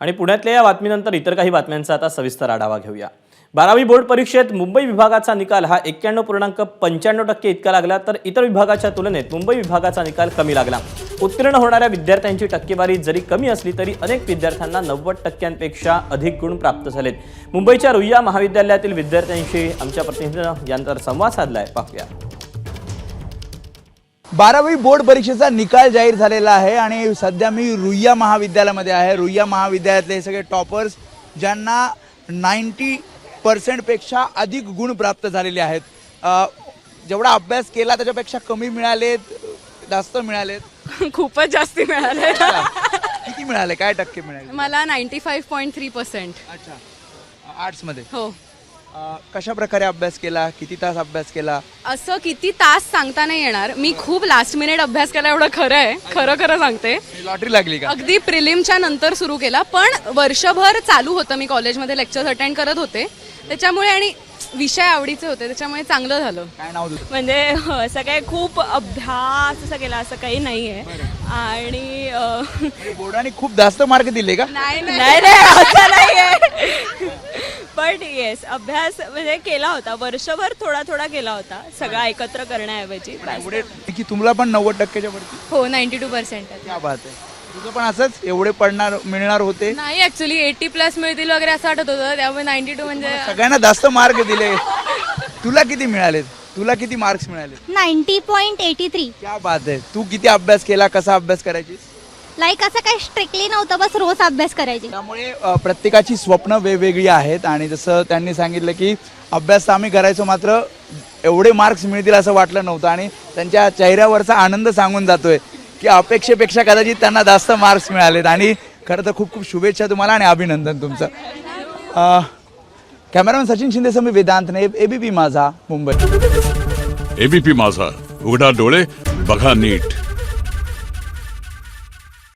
आणि पुण्यातल्या या बातमीनंतर इतर काही बातम्यांचा आता सविस्तर आढावा घेऊया। 12वी बोर्ड परीक्षेत मुंबई विभागाचा निकाल हा 91.95% इतका लागला, तर इतर विभागाच्या तुलनेत मुंबई विभागाचा निकाल कमी लागला। उत्तीर्ण होणाऱ्या विद्यार्थ्यांची टक्केवारी जरी कमी असली तरी अनेक विद्यार्थ्यांना 90%पेक्षा अधिक गुण प्राप्त झालेत। मुंबईच्या रुईया महाविद्यालयातील विद्यार्थ्यांशी आमच्या प्रतिनिधीनं यानंतर संवाद साधलाय, पाहूया। 12वी बोर्ड परीक्षेचा निकाल जाहीर झालेला आहे आणि सध्या मी रुईया महाविद्यालयामध्ये आहे। रुईया महाविद्यालयातले हे सगळे टॉपर्स ज्यांना 90% पेक्षा अधिक गुण प्राप्त झालेले आहेत। जेवढा अभ्यास केला त्याच्यापेक्षा कमी मिळालेत, जास्त मिळालेत? खूपच जास्त मिळाले। किती मिळाले, काय टक्के मिळाले? मला 95.3%। अच्छा, आर्ट्समध्ये? हो। कशा प्रकारे अभ्यास केला, किती तास अभ्यास केला? असं किती तास सांगता नाही येणार, मी खूप लास्ट मिनिट अभ्यास केला, एवढं खरं आहे, खरं सांगते। लॉटरी लागली का? अगदी प्रिलिमच्या नंतर सुरू केला, पण वर्षभर चालू होतं, मी कॉलेजमध्ये लेक्चर्स अटेंड करत होते त्याच्यामुळे, आणि विषय आवडीचे होते त्याच्यामुळे चांगलं झालं। काय नाव तुझं? म्हणजे असं काही खूप अभ्यास असं केला असं काही नाहीये। आणि बोर्डाने खूप जास्त मार्क दिले का? नाही असं नाहीये, बट येस अभ्यास म्हणजे केला होता, वर्षभर थोडा केला होता, सगळा एकत्र करण्याऐवजी। एवढे की तुम्हाला पण 90%च्या वरती? हो, 92%। क्या बात आहे, तुझं पण असंच एवढे मिळणार होते? नाही, ऍक्च्युली 80+ मिळतील वगैरे असं वाटत होतं, त्यामुळे 92 म्हणजे सगळ्यांना जास्त मार्क दिले। तुला किती मिळाले, तुला किती मार्क्स मिळाले? 90.83। क्या बात आहे, तू किती अभ्यास केला, कसा अभ्यास करायची? लाईक असं काही स्ट्रिक्टली नव्हतं, बस रोज अभ्यास करायची। त्यामुळे प्रत्येकाची स्वप्न वेगवेगळी आहेत आणि जसं त्यांनी सांगितलं की अभ्यास तर आम्ही करायचो, मात्र एवढे मार्क्स मिळतील असं वाटलं नव्हतं आणि त्यांच्या चेहऱ्यावरचा आनंद सांगून जातोय की अपेक्षेपेक्षा कदाचित त्यांना जास्त मार्क्स मिळालेत। आणि खरं तर खूप खूप शुभेच्छा तुम्हाला आणि अभिनंदन तुमचं। कॅमेरामॅन सचिन शिंदेसह मी वेदांतने, एबीपी माझा, मुंबई। एबीपी माझा, उघडा डोळे बघा नीट।